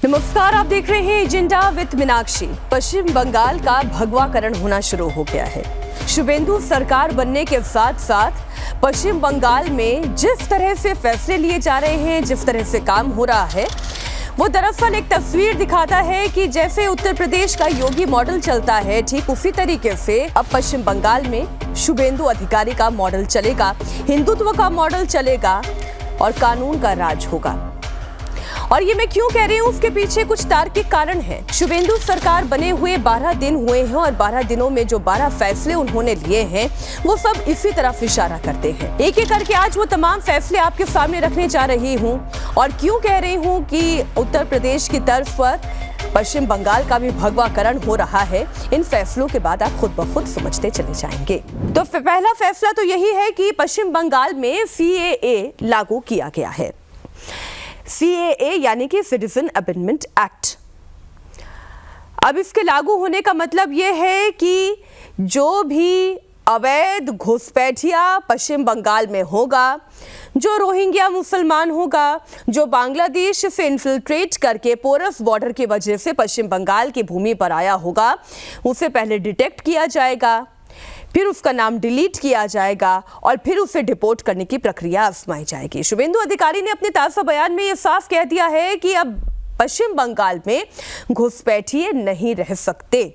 नमस्कार, आप देख रहे हैं एजेंडा विद मीनाक्षी। पश्चिम बंगाल का भगवाकरण होना शुरू हो गया है। शुभेंदु सरकार बनने के साथ साथ पश्चिम बंगाल में जिस तरह से फैसले लिए जा रहे हैं, जिस तरह से काम हो रहा है, वो दरअसल एक तस्वीर दिखाता है कि जैसे उत्तर प्रदेश का योगी मॉडल चलता है, ठीक उसी तरीके से अब पश्चिम बंगाल में शुभेंदु अधिकारी का मॉडल चलेगा, हिंदुत्व का मॉडल चलेगा और कानून का राज होगा। और ये मैं क्यों कह रही हूँ, उसके पीछे कुछ तार्किक कारण है। शुभेंदु सरकार बने हुए 12 दिन हुए हैं और 12 दिनों में जो 12 फैसले उन्होंने लिए हैं वो सब इसी तरफ इशारा करते हैं। एक एक करके आज वो तमाम फैसले आपके सामने रखने जा रही हूँ। और क्यों कह रही हूँ कि उत्तर प्रदेश की तर्ज पर पश्चिम बंगाल का भी भगवाकरण हो रहा है, इन फैसलों के बाद आप खुद ब खुद समझते चले जाएंगे। तो पहला फैसला तो यही है कि पश्चिम बंगाल में CAA लागू किया गया है। CAA यानी कि सिटीजन अमेंडमेंट एक्ट। अब इसके लागू होने का मतलब यह है कि जो भी अवैध घुसपैठिया पश्चिम बंगाल में होगा, जो रोहिंग्या मुसलमान होगा, जो बांग्लादेश से इन्फिल्ट्रेट करके पोरस बॉर्डर की वजह से पश्चिम बंगाल की भूमि पर आया होगा, उसे पहले डिटेक्ट किया जाएगा, फिर उसका नाम डिलीट किया जाएगा और फिर उसे डिपोर्ट करने की प्रक्रिया आजमाई जाएगी। शुभेंदु अधिकारी ने अपने ताज़ा बयान में यह साफ कह दिया है कि अब पश्चिम बंगाल में घुसपैठिए नहीं रह सकते,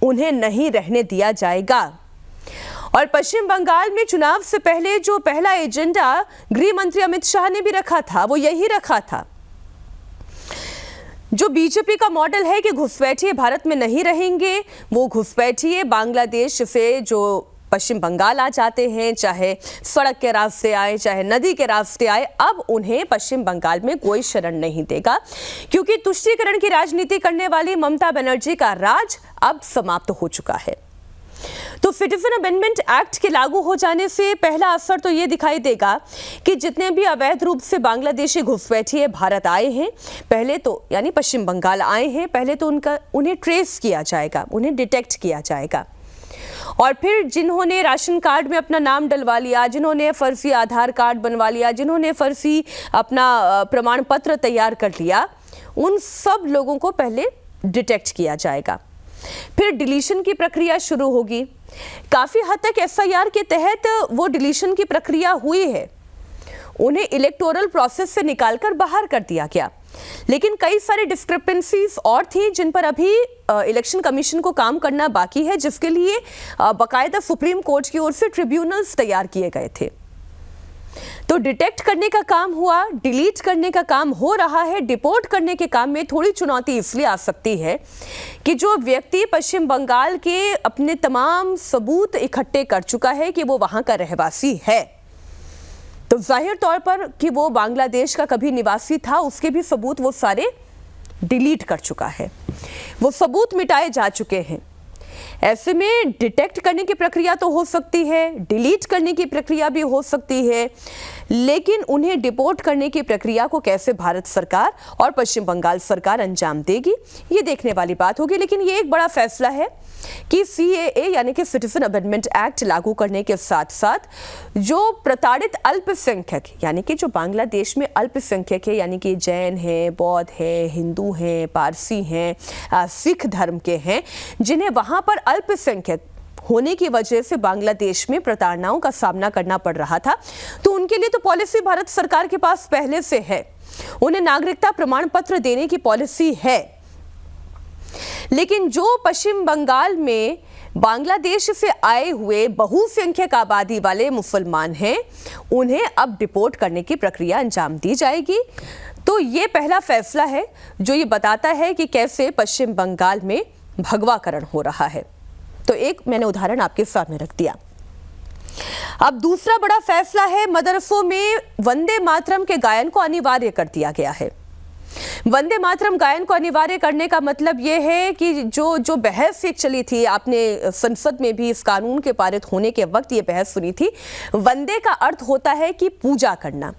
उन्हें नहीं रहने दिया जाएगा। और पश्चिम बंगाल में चुनाव से पहले जो पहला एजेंडा गृह मंत्री अमित शाह ने भी रखा था, वो यही रखा था। जो बीजेपी का मॉडल है कि घुसपैठिए भारत में नहीं रहेंगे, वो घुसपैठिए बांग्लादेश से जो पश्चिम बंगाल आ जाते हैं, चाहे सड़क के रास्ते आए, चाहे नदी के रास्ते आए, अब उन्हें पश्चिम बंगाल में कोई शरण नहीं देगा, क्योंकि तुष्टीकरण की राजनीति करने वाली ममता बनर्जी का राज अब समाप्त हो चुका है। तो सिटीजन अमेंडमेंट एक्ट के लागू हो जाने से पहला असर तो ये दिखाई देगा कि जितने भी अवैध रूप से बांग्लादेशी घुसपैठिए भारत आए हैं, पहले तो यानी पश्चिम बंगाल आए हैं, पहले तो उन्हें ट्रेस किया जाएगा, उन्हें डिटेक्ट किया जाएगा। और फिर जिन्होंने राशन कार्ड में अपना नाम डलवा लिया, जिन्होंने फर्जी आधार कार्ड बनवा लिया, जिन्होंने फर्जी अपना प्रमाण पत्र तैयार कर लिया, उन सब लोगों को पहले डिटेक्ट किया जाएगा। फिर डिलीशन की प्रक्रिया शुरू होगी। काफी हद तक SIR के तहत वो डिलीशन की प्रक्रिया हुई है, उन्हें इलेक्टोरल प्रोसेस से निकालकर बाहर कर दिया गया। लेकिन कई सारी डिस्क्रिपेंसीज और थी जिन पर अभी इलेक्शन कमीशन को काम करना बाकी है, जिसके लिए बाकायदा सुप्रीम कोर्ट की ओर से ट्रिब्यूनल्स तैयार किए गए थे। तो डिटेक्ट करने का काम हुआ, डिलीट करने का काम हो रहा है। डिपोर्ट करने के काम में थोड़ी चुनौती इसलिए आ सकती है कि जो व्यक्ति पश्चिम बंगाल के अपने तमाम सबूत इकट्ठे कर चुका है कि वो वहां का रहवासी है, तो जाहिर तौर पर कि वो बांग्लादेश का कभी निवासी था, उसके भी सबूत वो सारे डिलीट कर चुका है, वो सबूत मिटाए जा चुके हैं। ऐसे में डिटेक्ट करने की प्रक्रिया तो हो सकती है, डिलीट करने की प्रक्रिया भी हो सकती है, लेकिन उन्हें डिपोर्ट करने की प्रक्रिया को कैसे भारत सरकार और पश्चिम बंगाल सरकार अंजाम देगी, ये देखने वाली बात होगी। लेकिन ये एक बड़ा फैसला है कि CAA यानी कि सिटीजन अमेंडमेंट एक्ट लागू करने के साथ साथ जो प्रताड़ित अल्पसंख्यक यानी कि जो बांग्लादेश में अल्पसंख्यक है, यानी कि जैन हैं, बौद्ध हैं, हिंदू हैं, पारसी हैं, सिख धर्म के हैं, जिन्हें वहां पर अल्पसंख्यक होने की वजह से बांग्लादेश में प्रताड़नाओं का सामना करना पड़ रहा था, तो उनके लिए तो पॉलिसी भारत सरकार के पास पहले से है, उन्हें नागरिकता प्रमाण पत्र देने की पॉलिसी है। लेकिन जो पश्चिम बंगाल में बांग्लादेश से आए हुए बहुसंख्यक आबादी वाले मुसलमान हैं, उन्हें अब डिपोर्ट करने की प्रक्रिया अंजाम दी जाएगी। तो ये पहला फैसला है जो ये बताता है कि कैसे पश्चिम बंगाल में भगवाकरण हो रहा है। तो एक मैंने उदाहरण आपके सामने रख दिया। अब दूसरा बड़ा फैसला है, मदरसों में वंदे मातरम के गायन को अनिवार्य कर दिया गया है। वंदे मातरम गायन को अनिवार्य करने का मतलब यह है कि जो बहस एक चली थी, आपने संसद में भी इस कानून के पारित होने के वक्त ये बहस सुनी थी। वंदे का अर्थ होता है कि पूजा करना,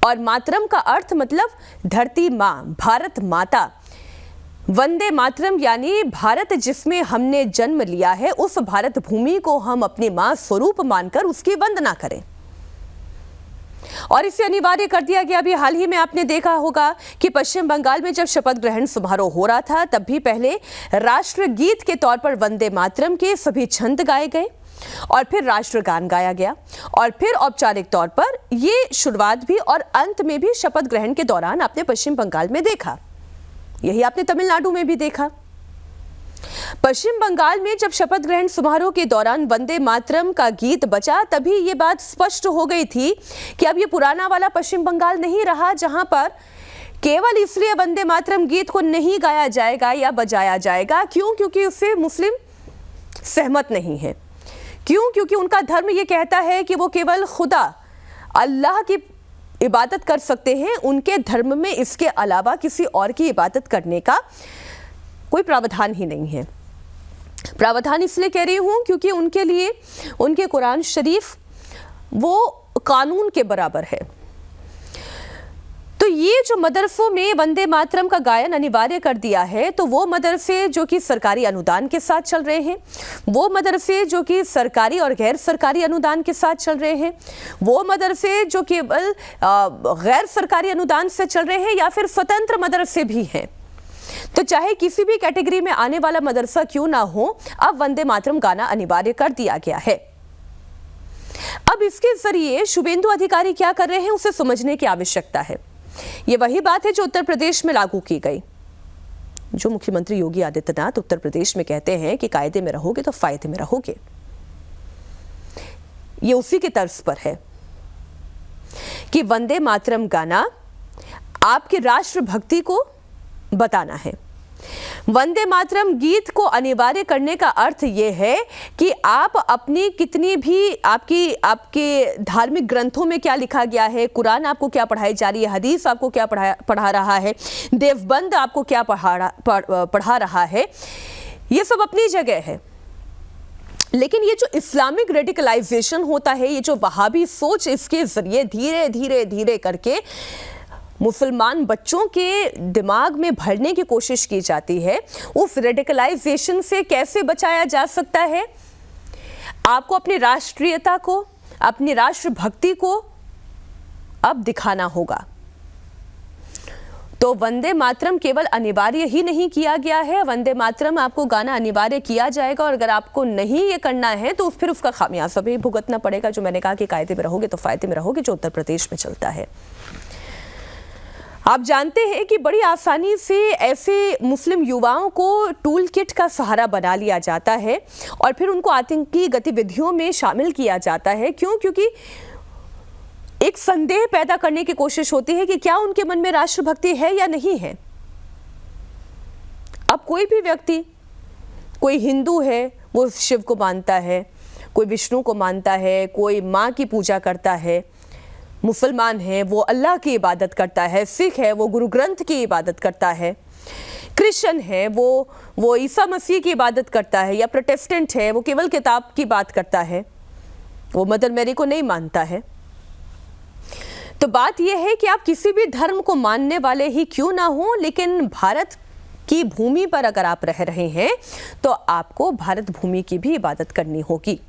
और मातरम का अर्थ मतलब धरती माँ, भारत माता। वंदे मातरम यानी भारत जिसमें हमने जन्म लिया है, उस भारत भूमि को हम अपनी मां स्वरूप मानकर उसकी वंदना करें। और इसे अनिवार्य कर दिया गया। अभी हाल ही में आपने देखा होगा कि पश्चिम बंगाल में जब शपथ ग्रहण समारोह हो रहा था तब भी पहले राष्ट्रगीत के तौर पर वंदे मातरम के सभी छंद गाए गए और फिर राष्ट्रगान गाया गया और फिर औपचारिक तौर पर ये शुरुआत भी और अंत में भी शपथ ग्रहण के दौरान आपने पश्चिम बंगाल में देखा। यही आपने तमिलनाडु में भी देखा। पश्चिम बंगाल में जब शपथ ग्रहण समारोह के दौरान वंदे मातरम का गीत बजा तभी ये बात स्पष्ट हो गई थी कि अब ये पुराना वाला पश्चिम बंगाल नहीं रहा जहां पर केवल इसलिए वंदे मातरम गीत को नहीं गाया जाएगा या बजाया जाएगा क्योंकि उससे मुस्लिम सहमत नहीं है। क्योंकि उनका धर्म ये कहता है कि वो केवल खुदा अल्लाह की इबादत कर सकते हैं। उनके धर्म में इसके अलावा किसी और की इबादत करने का कोई प्रावधान ही नहीं है। प्रावधान इसलिए कह रही हूं क्योंकि उनके लिए उनके कुरान शरीफ वो कानून के बराबर है। तो ये जो मदरसों में वंदे मातरम का गायन अनिवार्य कर दिया है तो वो मदरसे जो कि सरकारी अनुदान के साथ चल रहे हैं, वो मदरसे जो कि सरकारी और गैर सरकारी अनुदान के साथ चल रहे हैं, वो मदरसे जो केवल गैर सरकारी अनुदान से चल रहे हैं या फिर स्वतंत्र मदरसे भी हैं, तो चाहे किसी भी कैटेगरी में आने वाला मदरसा क्यों ना हो, अब वंदे मातरम गाना अनिवार्य कर दिया गया है। अब इसके जरिए शुभेंदु अधिकारी क्या कर रहे हैं उसे समझने की आवश्यकता है। ये वही बात है जो उत्तर प्रदेश में लागू की गई। जो मुख्यमंत्री योगी आदित्यनाथ उत्तर प्रदेश में कहते हैं कि कायदे में रहोगे तो फायदे में रहोगे, ये उसी के तर्ज पर है कि वंदे मातरम गाना आपकी राष्ट्रभक्ति को बताना है। वंदे मातरम गीत को अनिवार्य करने का अर्थ यह है कि आप अपनी कितनी भी आपके धार्मिक ग्रंथों में क्या लिखा गया है, कुरान आपको क्या पढ़ाई जा रही है, हदीस आपको क्या पढ़ा रहा है, देवबंद आपको क्या पढ़ा रहा है, ये सब अपनी जगह है। लेकिन ये जो इस्लामिक रेडिकलाइजेशन होता है, ये जो वहाबी सोच, इसके जरिए धीरे धीरे धीरे करके मुसलमान बच्चों के दिमाग में भरने की कोशिश की जाती है। उस रेडिकलाइजेशन से कैसे बचाया जा सकता है? आपको अपनी राष्ट्रीयता को, अपनी राष्ट्रभक्ति को अब दिखाना होगा। तो वंदे मातरम केवल अनिवार्य ही नहीं किया गया है, वंदे मातरम आपको गाना अनिवार्य किया जाएगा और अगर आपको नहीं ये करना है तो फिर उसका खामियाजा भी भुगतना पड़ेगा। जो मैंने कहा कि कायदे में रहोगे तो फायदे में रहोगे, जो उत्तर प्रदेश में चलता है। आप जानते हैं कि बड़ी आसानी से ऐसे मुस्लिम युवाओं को टूल किट का सहारा बना लिया जाता है और फिर उनको आतंकी गतिविधियों में शामिल किया जाता है। क्योंकि एक संदेह पैदा करने की कोशिश होती है कि क्या उनके मन में राष्ट्रभक्ति है या नहीं है। अब कोई भी व्यक्ति, कोई हिंदू है वो शिव को मानता है, कोई विष्णु को मानता है, कोई माँ की पूजा करता है, मुसलमान है वो अल्लाह की इबादत करता है, सिख है वो गुरु ग्रंथ की इबादत करता है, क्रिश्चियन है वो ईसा मसीह की इबादत करता है, या प्रोटेस्टेंट है वो केवल किताब की बात करता है, वो मदर मैरी को नहीं मानता है। तो बात यह है कि आप किसी भी धर्म को मानने वाले ही क्यों ना हो, लेकिन भारत की भूमि पर अगर आप रह रहे हैं तो आपको भारत भूमि की भी इबादत करनी होगी।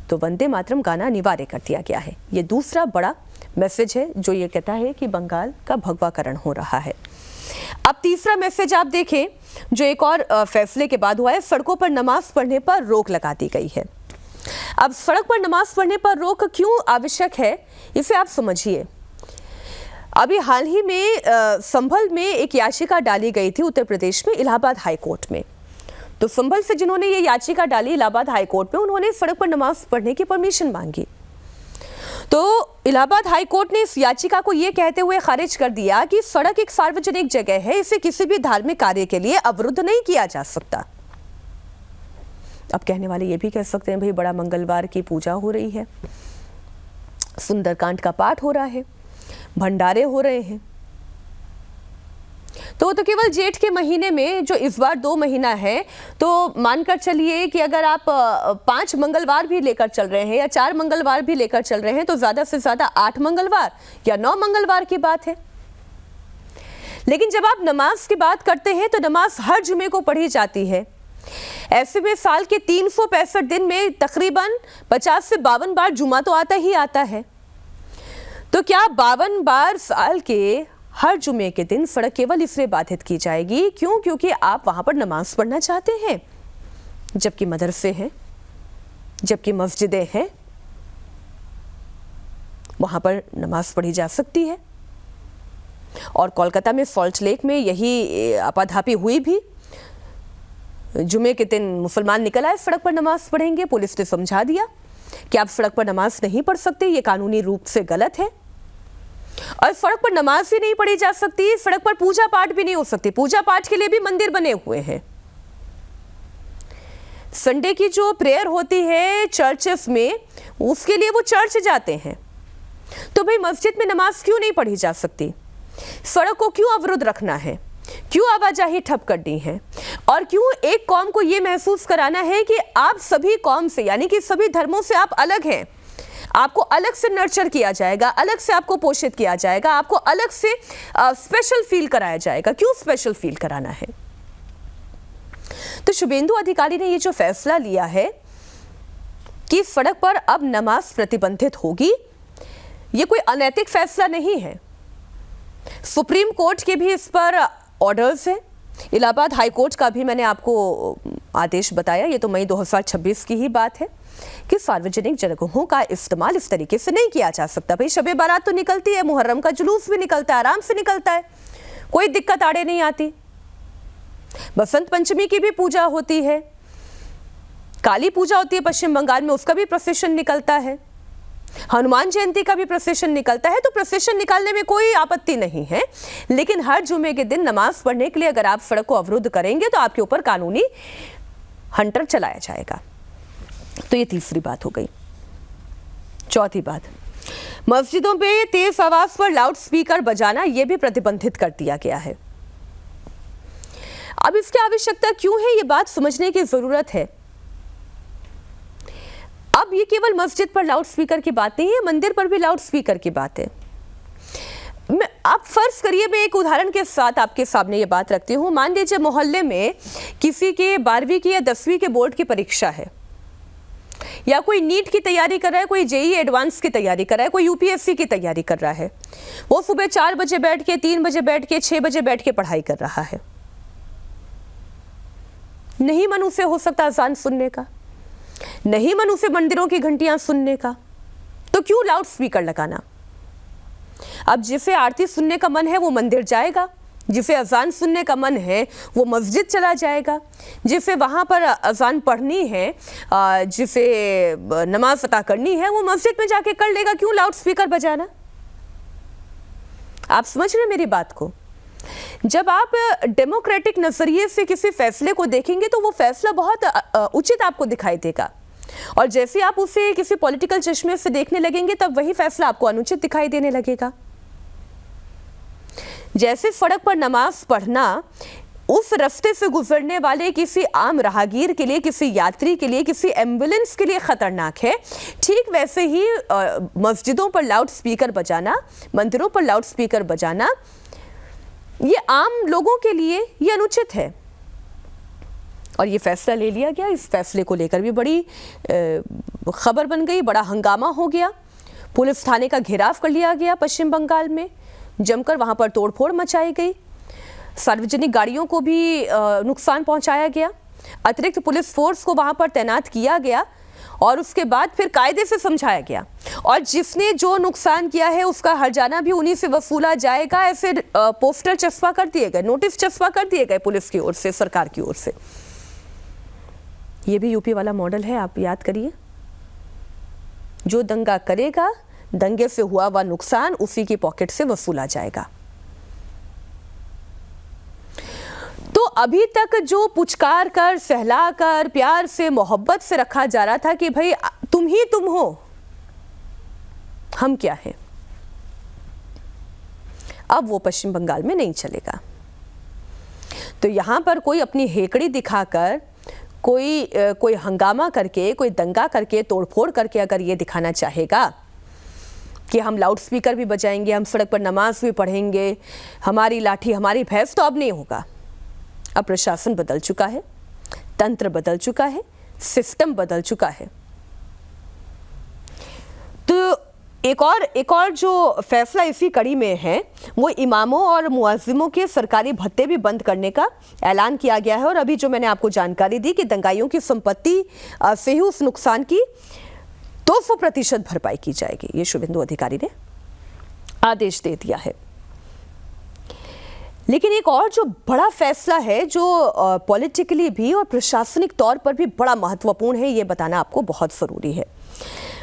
तो वंदे मातरम गाना अनिवार्य कर दिया गया है। ये दूसरा बड़ा मैसेज है जो ये कहता है कि बंगाल का भगवाकरण हो रहा है। अब तीसरा मैसेज आप देखें जो एक और फैसले के बाद हुआ है, सड़कों पर नमाज पढ़ने पर रोक लगा दी गई है। अब सड़क पर नमाज पढ़ने पर रोक क्यों आवश्यक है इसे आप समझिए। अभी हाल ही में संभल में एक याचिका डाली गई थी उत्तर प्रदेश में इलाहाबाद हाई कोर्ट में। तो संभल से जिन्होंने ये याचिका डाली इलाहाबाद हाई कोर्ट में, उन्होंने सड़क पर नमाज पढ़ने की परमिशन मांगी। तो इलाहाबाद हाई कोर्ट ने इस याचिका को ये कहते हुए खारिज कर दिया कि सड़क एक सार्वजनिक जगह है, इसे किसी भी धार्मिक कार्य के लिए अवरुद्ध नहीं किया जा सकता। अब कहने वाले ये भी कह सकते हैं भाई बड़ा मंगलवार की पूजा हो रही है, सुंदरकांड का पाठ हो रहा है, भंडारे हो रहे हैं, तो केवल जेठ के महीने में जो इस बार 2 महीना है, तो मानकर चलिए कि अगर आप 5 मंगलवार भी लेकर चल रहे हैं या 4 मंगलवार भी लेकर चल रहे हैं तो ज्यादा से ज्यादा 8 मंगलवार या 9 मंगलवार की बात है। लेकिन जब आप नमाज की बात करते हैं तो नमाज हर जुमे को पढ़ी जाती है, ऐसे में साल के 365 दिन में तकरीबन 50 से 52 बार जुमा तो आता ही आता है। तो क्या 52 बार साल के हर जुमे के दिन सड़क केवल इसलिए बाधित की जाएगी क्यों? क्योंकि आप वहां पर नमाज पढ़ना चाहते हैं, जबकि मदरसे हैं, जबकि मस्जिदें हैं, वहां पर नमाज पढ़ी जा सकती है। और कोलकाता में सॉल्ट लेक में यही आपाधापी हुई भी। जुमे के दिन मुसलमान निकल आए, सड़क पर नमाज पढ़ेंगे। पुलिस ने समझा दिया कि आप सड़क पर नमाज नहीं पढ़ सकते, ये कानूनी रूप से गलत है। और सड़क पर नमाज भी नहीं पढ़ी जा सकती, सड़क पर पूजा पाठ भी नहीं हो सकती। पूजा पाठ के लिए भी मंदिर बने हुए हैं। संडे की जो प्रेयर होती है चर्चेस में, उसके लिए वो चर्च जाते हैं। तो भाई मस्जिद में नमाज क्यों नहीं पढ़ी जा सकती? सड़क को क्यों अवरुद्ध रखना है? क्यों आवाजाही ठप करनी है? और क्यों एक कौम को यह महसूस कराना है कि आप सभी कौम से, यानी कि सभी धर्मों से आप अलग हैं, आपको अलग से नर्चर किया जाएगा, अलग से आपको पोषित किया जाएगा, आपको अलग से स्पेशल फील कराया जाएगा? क्यों स्पेशल फील कराना है? तो शुभेंदु अधिकारी ने ये जो फैसला लिया है कि सड़क पर अब नमाज प्रतिबंधित होगी, ये कोई अनैतिक फैसला नहीं है। सुप्रीम कोर्ट के भी इस पर ऑर्डर्स हैं। इलाहाबाद हाई कोर्ट का भी मैंने आपको आदेश बताया, ये तो मई 2026 की ही बात है कि सार्वजनिक जगहों का इस्तेमाल इस तरीके से नहीं किया जा सकता। भाई शबे बारात तो निकलती है, मुहर्रम का जुलूस भी निकलता है, आराम से निकलता है, कोई दिक्कत आड़े नहीं आती। बसंत पंचमी की भी पूजा होती है, काली पूजा होती है पश्चिम बंगाल में, उसका भी प्रोसेशन निकलता है, हनुमान जयंती का भी प्रोसेशन निकलता है। तो प्रोसेशन निकालने में कोई आपत्ति नहीं है, लेकिन हर जुमे के दिन नमाज पढ़ने के लिए अगर आप सड़क को अवरुद्ध करेंगे तो आपके ऊपर कानूनी हंटर चलाया जाएगा। तो ये तीसरी बात हो गई। चौथी बात, मस्जिदों पे तेज आवाज पर लाउड स्पीकर बजाना यह भी प्रतिबंधित कर दिया गया है। अब इसकी आवश्यकता क्यों है, ये बात समझने की जरूरत है। अब ये केवल मस्जिद पर लाउड स्पीकर की बात नहीं है, मंदिर पर भी लाउड स्पीकर की बात है। आप फर्ज करिए, मैं एक उदाहरण के साथ आपके सामने ये बात रखती हूँ। मान लीजिए मोहल्ले में किसी के 12वीं की या 10वीं के बोर्ड की परीक्षा है, या कोई नीट की तैयारी कर रहा है, कोई जेईई एडवांस की तैयारी कर रहा है, कोई यूपीएससी की तैयारी कर रहा है। वो सुबह 4 बजे बैठ के, 3 बजे बैठ के, 6 बजे बैठ के पढ़ाई कर रहा है। नहीं मन उसे हो सकता अजान सुनने का, नहीं मन उसे मंदिरों की घंटियां सुनने का, तो क्यों लाउड स्पीकर लगाना? अब जिसे आरती सुनने का मन है वो मंदिर जाएगा, जिसे अजान सुनने का मन है वो मस्जिद चला जाएगा, जिसे वहां पर अजान पढ़नी है, जिसे नमाज अता करनी है, वो मस्जिद में जाके कर लेगा। क्यों लाउड स्पीकर बजाना? आप समझ रहे हैं मेरी बात को? जब आप डेमोक्रेटिक नजरिए से किसी फैसले को देखेंगे तो वो फैसला बहुत उचित आपको दिखाई देगा, और जैसे आप उसे किसी पॉलिटिकल चश्मे से देखने लगेंगे तब वही फैसला आपको अनुचित दिखाई देने लगेगा। जैसे सड़क पर नमाज पढ़ना उस रास्ते से गुजरने वाले किसी आम राहगीर के लिए, किसी यात्री के लिए, किसी एम्बुलेंस के लिए खतरनाक है, ठीक वैसे ही मस्जिदों पर लाउड स्पीकर बजाना, मंदिरों पर लाउड स्पीकर बजाना, ये आम लोगों के लिए ये अनुचित है। और ये फैसला ले लिया गया। इस फैसले को लेकर भी बड़ी खबर बन गई, बड़ा हंगामा हो गया। पुलिस थाने का घेराव कर लिया गया पश्चिम बंगाल में, जमकर वहां पर तोड़फोड़ मचाई गई, सार्वजनिक गाड़ियों को भी नुकसान पहुंचाया गया, अतिरिक्त पुलिस फोर्स को वहां पर तैनात किया गया, और उसके बाद फिर कायदे से समझाया गया, और जिसने जो नुकसान किया है उसका हर्जाना भी उन्हीं से वसूला जाएगा। ऐसे पोस्टर चस्पा कर दिए गए, नोटिस चस्पा कर दिए गए पुलिस की ओर से, सरकार की ओर से। ये भी यूपी वाला मॉडल है, आप याद करिए। जो दंगा करेगा, दंगे से हुआ हुआ नुकसान उसी की पॉकेट से वसूला जाएगा। तो अभी तक जो पुचकार कर, सहला कर, प्यार से, मोहब्बत से रखा जा रहा था कि भाई तुम ही तुम हो, हम क्या हैं, अब वो पश्चिम बंगाल में नहीं चलेगा। तो यहां पर कोई अपनी हेकड़ी दिखाकर, कोई हंगामा करके, कोई दंगा करके, तोड़फोड़ करके अगर ये दिखाना चाहेगा कि हम लाउड स्पीकर भी बजाएंगे, हम सड़क पर नमाज भी पढ़ेंगे, हमारी लाठी हमारी भैंस, तो अब नहीं होगा। अब प्रशासन बदल चुका है, तंत्र बदल चुका है, सिस्टम बदल चुका है। तो एक और जो फैसला इसी कड़ी में है वो इमामों और मुअज्जिमों के सरकारी भत्ते भी बंद करने का ऐलान किया गया है। और अभी जो मैंने आपको जानकारी दी कि दंगाइयों की संपत्ति से ही उस नुकसान की 200% भरपाई की जाएगी, ये शुभेंदु अधिकारी ने आदेश दे दिया है। लेकिन एक और जो बड़ा फैसला है जो पॉलिटिकली भी और प्रशासनिक तौर पर भी बड़ा महत्वपूर्ण है, ये बताना आपको बहुत जरूरी है।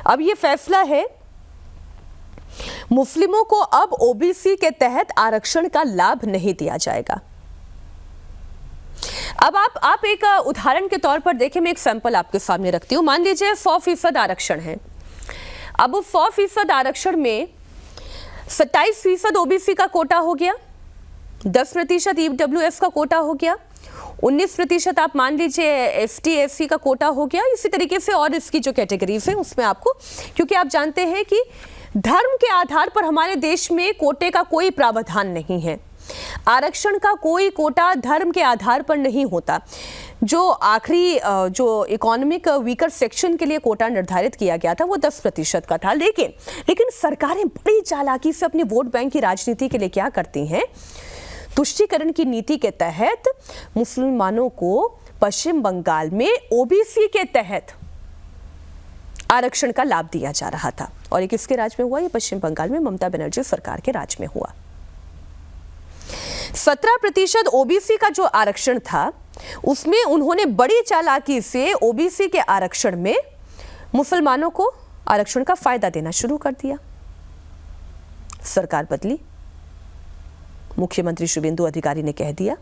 अब ये फैसला है मुस्लिमों को अब ओबीसी के तहत आरक्षण का लाभ नहीं दिया जाएगा। अब आप एक उदाहरण के तौर पर देखें, मैं एक सैंपल आपके सामने रखती हूं। मान लीजिए 100% आरक्षण है। अब 100% आरक्षण में 27% ओबीसी का कोटा हो गया, 10% ईडब्ल्यूएस का कोटा हो गया, 19% आप मान लीजिए एसटी एससी का कोटा हो गया। इसी तरीके से और इसकी जो कैटेगरीज है उसमें आपको, क्योंकि आप जानते हैं कि धर्म के आधार पर हमारे देश में कोटे का कोई प्रावधान नहीं है, आरक्षण का कोई कोटा धर्म के आधार पर नहीं होता। जो आखिरी जो इकोनॉमिक वीकर सेक्शन के लिए कोटा निर्धारित किया गया था वो 10% का था। लेकिन सरकारें बड़ी चालाकी से अपने वोट बैंक की राजनीति के लिए क्या करती हैं, तुष्टीकरण की नीति के तहत मुसलमानों को पश्चिम बंगाल में ओबीसी के तहत आरक्षण का लाभ दिया जा रहा था। और ये किसके राज में हुआ? ये पश्चिम बंगाल में ममता बनर्जी सरकार के राज में हुआ। 17% ओबीसी का जो आरक्षण था उसमें उन्होंने बड़ी चालाकी से ओबीसी के आरक्षण में मुसलमानों को आरक्षण का फायदा देना शुरू कर दिया। सरकार बदली, मुख्यमंत्री शुभेंदु अधिकारी ने कह दिया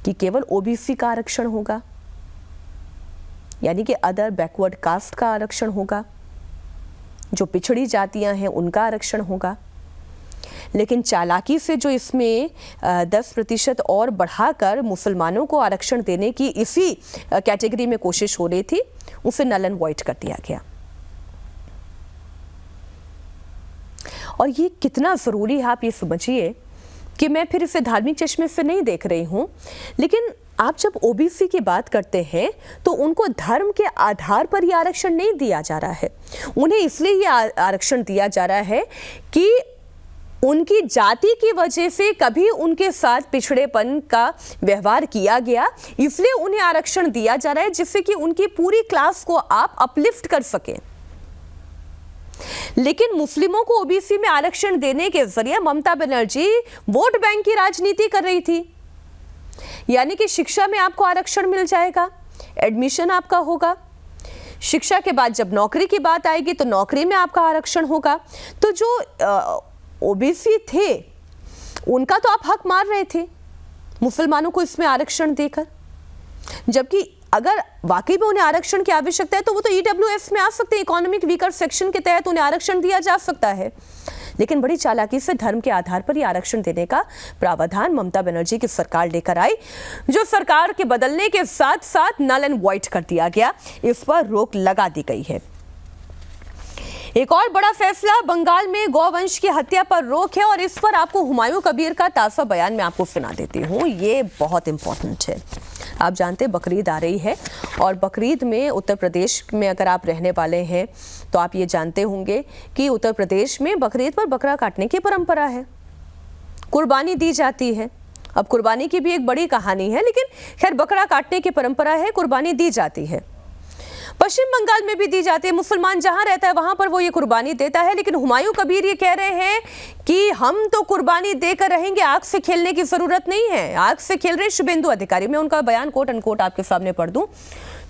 कि केवल ओबीसी का आरक्षण होगा, यानी कि अदर बैकवर्ड कास्ट का आरक्षण होगा, जो पिछड़ी जातियां हैं उनका आरक्षण होगा। लेकिन चालाकी से जो इसमें 10% और बढ़ाकर मुसलमानों को आरक्षण देने की इसी कैटेगरी में कोशिश हो रही थी, उसे नल एंड वॉइड कर दिया गया। और ये कितना जरूरी है आप ये समझिए कि मैं फिर इसे धार्मिक चश्मे से नहीं देख रही हूं, लेकिन आप जब ओबीसी की बात करते हैं तो उनको धर्म के आधार पर यह आरक्षण नहीं दिया जा रहा है। उन्हें इसलिए यह आरक्षण दिया जा रहा है कि उनकी जाति की वजह से कभी उनके साथ पिछड़ेपन का व्यवहार किया गया, इसलिए उन्हें आरक्षण दिया जा रहा है, जिससे कि उनकी पूरी क्लास को आप अपलिफ्ट कर सकें। लेकिन मुस्लिमों को ओबीसी में आरक्षण देने के जरिए ममता बनर्जी वोट बैंक की राजनीति कर रही थी। यानी कि शिक्षा में आपको आरक्षण मिल जाएगा, एडमिशन आपका होगा, शिक्षा के बाद जब नौकरी की बात आएगी तो नौकरी में आपका आरक्षण होगा। तो जो ओबीसी थे उनका तो आप हक मार रहे थे मुसलमानों को इसमें आरक्षण देकर, जबकि अगर वाकई में उन्हें आरक्षण की आवश्यकता है तो वो तो ईडब्ल्यूएस में आ सकते हैं, इकोनॉमिक वीकर सेक्शन के तहत उन्हें आरक्षण दिया जा सकता है। लेकिन बड़ी चालाकी से धर्म के आधार पर ये आरक्षण देने का प्रावधान ममता बनर्जी की सरकार लेकर आई, जो सरकार के बदलने के साथ साथ नल एंड वॉइड कर दिया गया, इस पर रोक लगा दी गई है। एक और बड़ा फैसला, बंगाल में गौवंश की हत्या पर रोक है और इस पर आपको हुमायूं कबीर का ताज़ा बयान मैं आपको सुना देती हूँ, ये बहुत इंपॉर्टेंट है। आप जानते हैं बकरीद आ रही है और बकरीद में उत्तर प्रदेश में अगर आप रहने वाले हैं तो आप ये जानते होंगे कि उत्तर प्रदेश में बकरीद पर बकरा काटने की परंपरा है, कुर्बानी दी जाती है। अब कुर्बानी की भी एक बड़ी कहानी है, लेकिन खैर बकरा काटने की परंपरा है, कुर्बानी दी जाती है। पश्चिम बंगाल में भी दी जाती है, मुसलमान जहां रहता है वहां पर वो ये कुर्बानी देता है। लेकिन हुमायूं कबीर ये कह रहे हैं कि हम तो कुर्बानी देकर रहेंगे, आग से खेलने की जरूरत नहीं है। आग से खेल रहे शुभेंदु अधिकारी, मैं उनका बयान कोट अनकोट आपके सामने पढ़ दूं।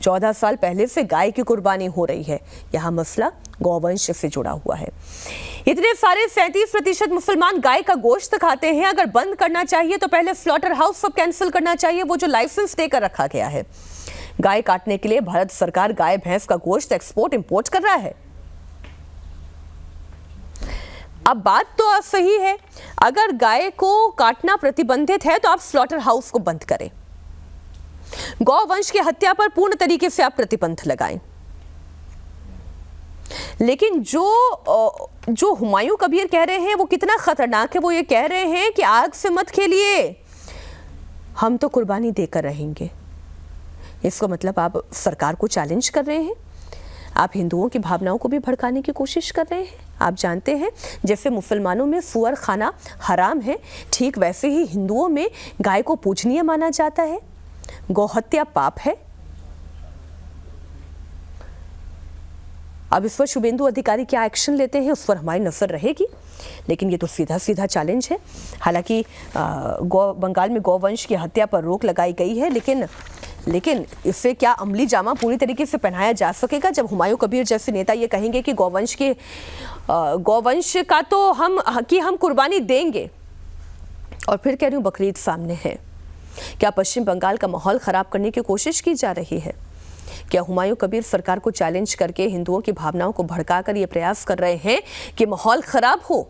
14 साल पहले से गाय की कुर्बानी हो रही है, यहाँ मसला गौवंश से जुड़ा हुआ है। इतने सारे 37% मुसलमान गाय का गोश्त खाते हैं, अगर बंद करना चाहिए तो पहले स्लॉटर हाउस सब कैंसिल करना चाहिए, वो जो लाइसेंस देकर रखा गया है गाय काटने के लिए। भारत सरकार गाय भैंस का गोश्त एक्सपोर्ट इंपोर्ट कर रहा है। अब बात तो सही है, अगर गाय को काटना प्रतिबंधित है तो आप स्लॉटर हाउस को बंद करें, गौवंश की हत्या पर पूर्ण तरीके से आप प्रतिबंध लगाएं। लेकिन जो हुमायूं कबीर कह रहे हैं वो कितना खतरनाक है। वो ये कह रहे हैं कि आग से मत खेलिए, हम तो कुर्बानी देकर रहेंगे। इसका मतलब आप सरकार को चैलेंज कर रहे हैं, आप हिंदुओं की भावनाओं को भी भड़काने की कोशिश कर रहे हैं। आप जानते हैं जैसे मुसलमानों में सुअर खाना हराम है, ठीक वैसे ही हिंदुओं में गाय को पूजनीय माना जाता है, गौहत्या पाप है। अब इस पर शुभेंदु अधिकारी क्या एक्शन लेते हैं उस पर हमारी नजर रहेगी, लेकिन ये तो सीधा सीधा चैलेंज है। हालांकि बंगाल में गौवंश की हत्या पर रोक लगाई गई है, लेकिन इससे क्या अमली जामा पूरी तरीके से पहनाया जा सकेगा जब हुमायूं कबीर जैसे नेता ये कहेंगे कि गौवंश का तो हम कुर्बानी देंगे, और फिर कह रही हूँ बकरीद सामने है। क्या पश्चिम बंगाल का माहौल खराब करने की कोशिश की जा रही है? क्या हुमायूं कबीर सरकार को चैलेंज करके हिंदुओं की भावनाओं को भड़काकर ये प्रयास कर रहे हैं कि माहौल खराब हो?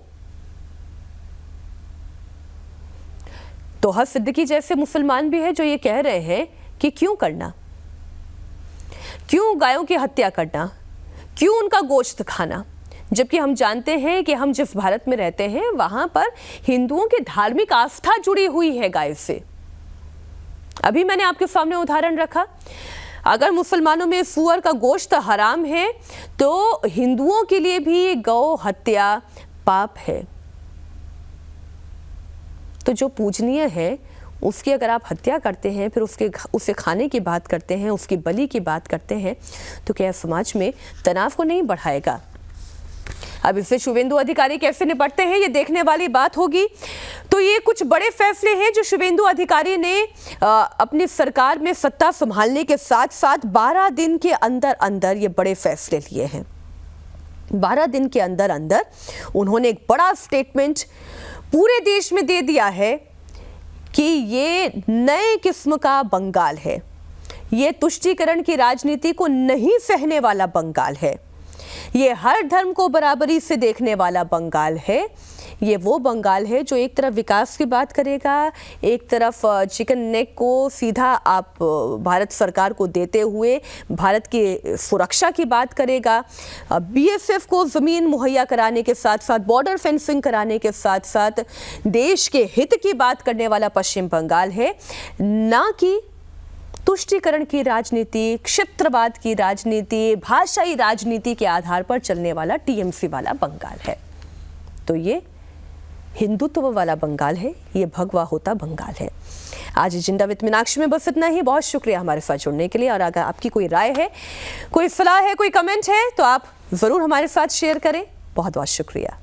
तोहा सिद्दीकी जैसे मुसलमान भी है जो ये कह रहे हैं कि क्यों करना, क्यों गायों की हत्या करना, क्यों उनका गोश्त खाना, जबकि हम जानते हैं कि हम जिस भारत में रहते हैं वहां पर हिंदुओं की धार्मिक आस्था जुड़ी हुई है गाय से। अभी मैंने आपके सामने उदाहरण रखा, अगर मुसलमानों में सुअर का गोश्त हराम है तो हिंदुओं के लिए भी गौ हत्या पाप है। तो जो पूजनीय है उसकी अगर आप हत्या करते हैं, फिर उसे खाने की बात करते हैं, उसकी बलि की बात करते हैं, तो क्या समाज में तनाव को नहीं बढ़ाएगा? अब इससे शुभेंदु अधिकारी कैसे निपटते हैं ये देखने वाली बात होगी। तो ये कुछ बड़े फैसले हैं जो शुभेंदु अधिकारी ने अपनी सरकार में सत्ता संभालने के साथ साथ 12 दिन के अंदर अंदर ये बड़े फैसले लिए हैं। 12 दिन के अंदर अंदर उन्होंने एक बड़ा स्टेटमेंट पूरे देश में दे दिया है कि ये नए किस्म का बंगाल है, ये तुष्टीकरण की राजनीति को नहीं सहने वाला बंगाल है, ये हर धर्म को बराबरी से देखने वाला बंगाल है। ये वो बंगाल है जो एक तरफ विकास की बात करेगा, एक तरफ चिकन नेक को सीधा आप भारत सरकार को देते हुए भारत की सुरक्षा की बात करेगा, बीएसएफ को ज़मीन मुहैया कराने के साथ साथ बॉर्डर फेंसिंग कराने के साथ साथ देश के हित की बात करने वाला पश्चिम बंगाल है, ना कि तुष्टीकरण की राजनीति, क्षेत्रवाद की राजनीति, भाषाई राजनीति के आधार पर चलने वाला टीएमसी वाला बंगाल है। तो ये हिंदुत्व वाला बंगाल है, ये भगवा होता बंगाल है। आज एजेंडा विद मीनाक्षी में बस इतना ही। बहुत शुक्रिया हमारे साथ जुड़ने के लिए, और अगर आपकी कोई राय है, कोई सलाह है, कोई कमेंट है तो आप ज़रूर हमारे साथ शेयर करें। बहुत बहुत शुक्रिया।